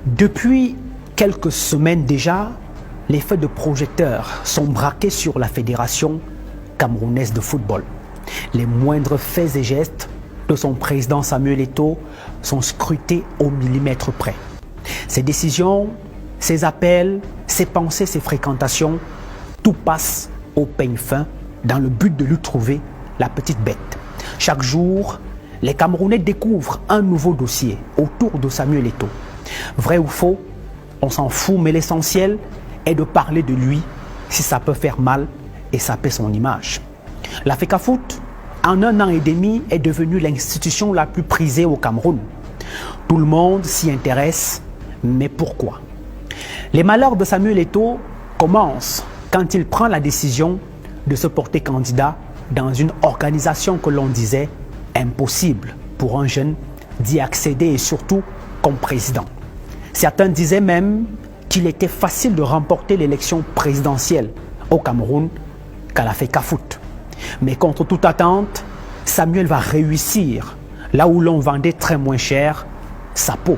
Depuis quelques semaines déjà, les feux de projecteurs sont braqués sur la Fédération camerounaise de football. Les moindres faits et gestes de son président Samuel Eto'o sont scrutés au millimètre près. Ses décisions, ses appels, ses pensées, ses fréquentations, tout passe au peigne fin dans le but de lui trouver la petite bête. Chaque jour, les Camerounais découvrent un nouveau dossier autour de Samuel Eto'o. Vrai ou faux, on s'en fout, mais l'essentiel est de parler de lui si ça peut faire mal et saper son image. La FECAFOOT, en 1 an et demi, est devenue l'institution la plus prisée au Cameroun. Tout le monde s'y intéresse, mais pourquoi? Les malheurs de Samuel Eto'o commencent quand il prend la décision de se porter candidat dans une organisation que l'on disait impossible pour un jeune d'y accéder et surtout comme président. Certains disaient même qu'il était facile de remporter l'élection présidentielle au Cameroun qu'à la FECAFOOT. Mais contre toute attente, Samuel va réussir là où l'on vendait très moins cher sa peau.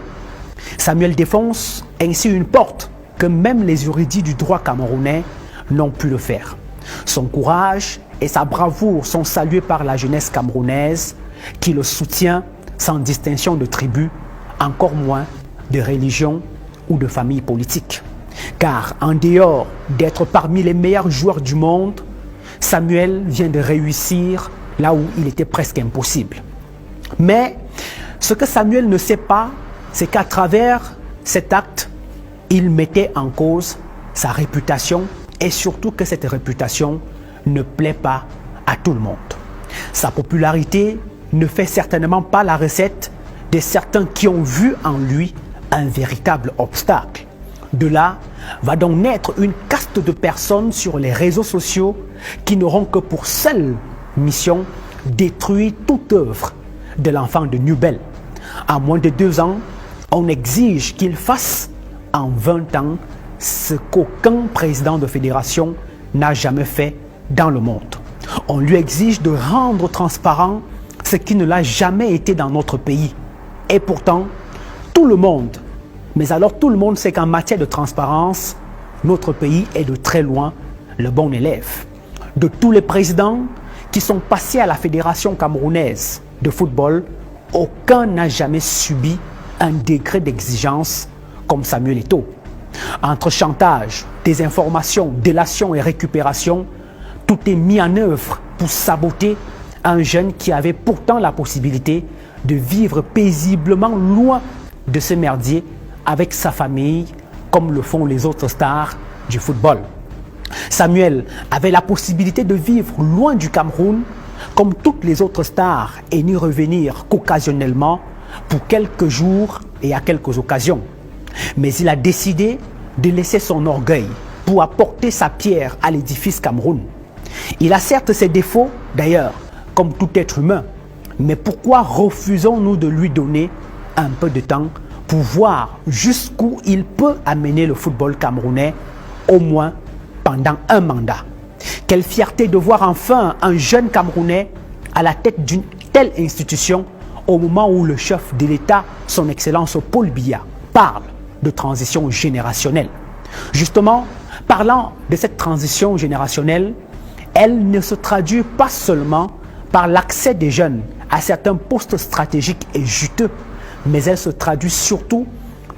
Samuel défonce ainsi une porte que même les érudits du droit camerounais n'ont pu le faire. Son courage et sa bravoure sont salués par la jeunesse camerounaise qui le soutient sans distinction de tribu, encore moins de religion ou de famille politique. Car en dehors d'être parmi les meilleurs joueurs du monde, Samuel vient de réussir là où il était presque impossible. Mais ce que Samuel ne sait pas, c'est qu'à travers cet acte, il mettait en cause sa réputation et surtout que cette réputation ne plaît pas à tout le monde. Sa popularité ne fait certainement pas la recette de certains qui ont vu en lui un véritable obstacle. De là va donc naître une caste de personnes sur les réseaux sociaux qui n'auront que pour seule mission détruire toute œuvre de l'enfant de Nubel. En moins de 2 ans, on exige qu'il fasse en 20 ans ce qu'aucun président de fédération n'a jamais fait dans le monde. On lui exige de rendre transparent ce qui ne l'a jamais été dans notre pays. Et pourtant, tout le monde, mais alors tout le monde sait qu'en matière de transparence, notre pays est de très loin le bon élève. De tous les présidents qui sont passés à la Fédération camerounaise de football, aucun n'a jamais subi un degré d'exigence comme Samuel Eto'o. Entre chantage, désinformation, délation et récupération, tout est mis en œuvre pour saboter un jeune qui avait pourtant la possibilité de vivre paisiblement loin de ce merdier avec sa famille, comme le font les autres stars du football. Samuel avait la possibilité de vivre loin du Cameroun, comme toutes les autres stars, et n'y revenir qu'occasionnellement pour quelques jours et à quelques occasions. Mais il a décidé de laisser son orgueil pour apporter sa pierre à l'édifice Cameroun. Il a certes ses défauts, d'ailleurs, comme tout être humain, mais pourquoi refusons-nous de lui donner un peu de temps pour voir jusqu'où il peut amener le football camerounais, au moins pendant un mandat? Quelle fierté de voir enfin un jeune Camerounais à la tête d'une telle institution au moment où le chef de l'État, son Excellence Paul Biya, parle de transition générationnelle. Justement, parlant de cette transition générationnelle, elle ne se traduit pas seulement par l'accès des jeunes à certains postes stratégiques et juteux, mais elle se traduit surtout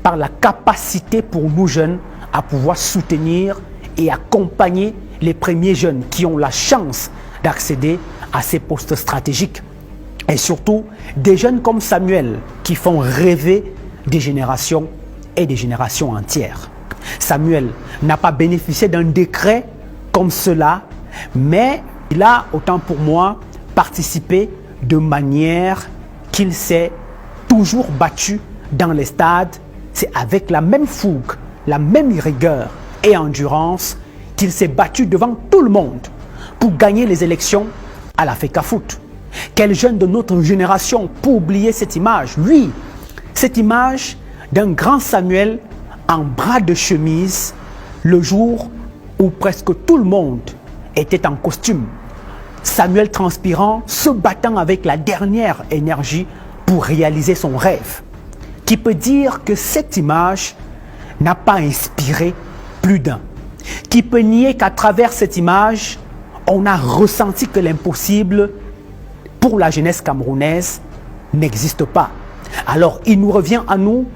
par la capacité pour nous jeunes à pouvoir soutenir et accompagner les premiers jeunes qui ont la chance d'accéder à ces postes stratégiques. Et surtout, des jeunes comme Samuel qui font rêver des générations et des générations entières. Samuel n'a pas bénéficié d'un décret comme cela, mais il a, autant pour moi, participé de manière qu'il s'est toujours battu dans les stades. C'est avec la même fougue, la même rigueur et endurance qu'il s'est battu devant tout le monde pour gagner les élections à la FECAFOOT. Quel jeune de notre génération peut oublier cette image? Oui, cette image d'un grand Samuel en bras de chemise le jour où presque tout le monde était en costume. Samuel transpirant, se battant avec la dernière énergie pour réaliser son rêve. qui peut dire que cette image n'a pas inspiré plus d'un, qui peut nier qu'à travers cette image, on a ressenti que l'impossible pour la jeunesse camerounaise n'existe pas. Alors, il nous revient à nous,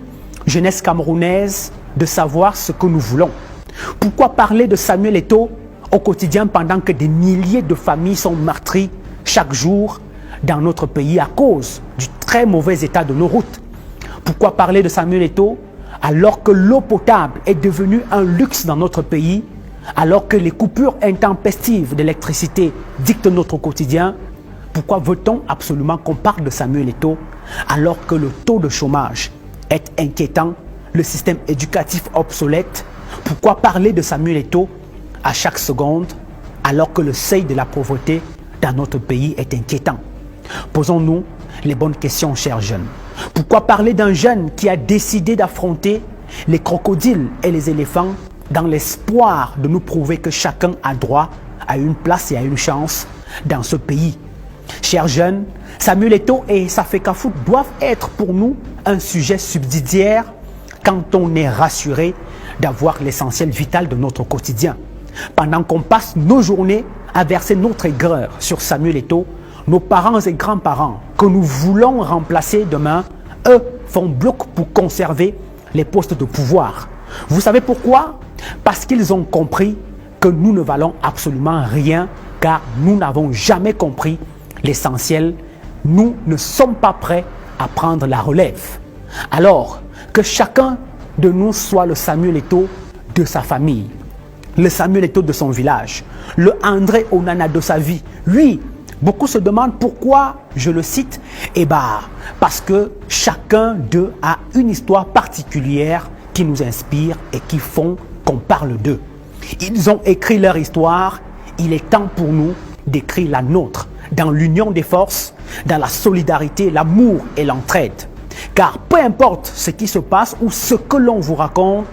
jeunesse camerounaise, de savoir ce que nous voulons. Pourquoi parler de Samuel Eto'o au quotidien pendant que des milliers de familles sont meurtries chaque jour dans notre pays à cause du très mauvais état de nos routes? Pourquoi parler de Samuel Eto'o alors que l'eau potable est devenue un luxe dans notre pays, alors que les coupures intempestives d'électricité dictent notre quotidien? Pourquoi veut-on absolument qu'on parle de Samuel Eto'o alors que le taux de chômage est inquiétant, le système éducatif obsolète? Pourquoi parler de Samuel Eto'o à chaque seconde alors que le seuil de la pauvreté dans notre pays est inquiétant? Posons-nous les bonnes questions, chers jeunes. Pourquoi parler d'un jeune qui a décidé d'affronter les crocodiles et les éléphants dans l'espoir de nous prouver que chacun a droit à une place et à une chance dans ce pays? Chers jeunes, Samuel Eto'o et Safekafoot doivent être pour nous un sujet subsidiaire quand on est rassuré d'avoir l'essentiel vital de notre quotidien. Pendant qu'on passe nos journées à verser notre aigreur sur Samuel Eto'o, nos parents et grands-parents que nous voulons remplacer demain, eux, font bloc pour conserver les postes de pouvoir. Vous savez pourquoi? Parce qu'ils ont compris que nous ne valons absolument rien, car nous n'avons jamais compris l'essentiel. Nous ne sommes pas prêts à prendre la relève. Alors, que chacun de nous soit le Samuel Eto'o de sa famille, le Samuel Eto'o de son village, le André Onana de sa vie. Lui, beaucoup se demandent pourquoi je le cite. Eh bien, parce que chacun d'eux a une histoire particulière qui nous inspire et qui font qu'on parle d'eux. Ils ont écrit leur histoire, il est temps pour nous d'écrire la nôtre, dans l'union des forces, dans la solidarité, l'amour et l'entraide. Car peu importe ce qui se passe ou ce que l'on vous raconte,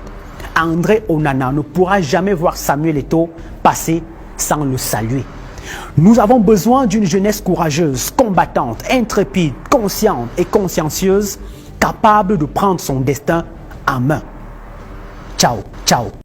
André Onana ne pourra jamais voir Samuel Eto'o passer sans le saluer. Nous avons besoin d'une jeunesse courageuse, combattante, intrépide, consciente et consciencieuse, capable de prendre son destin en main. Ciao, ciao.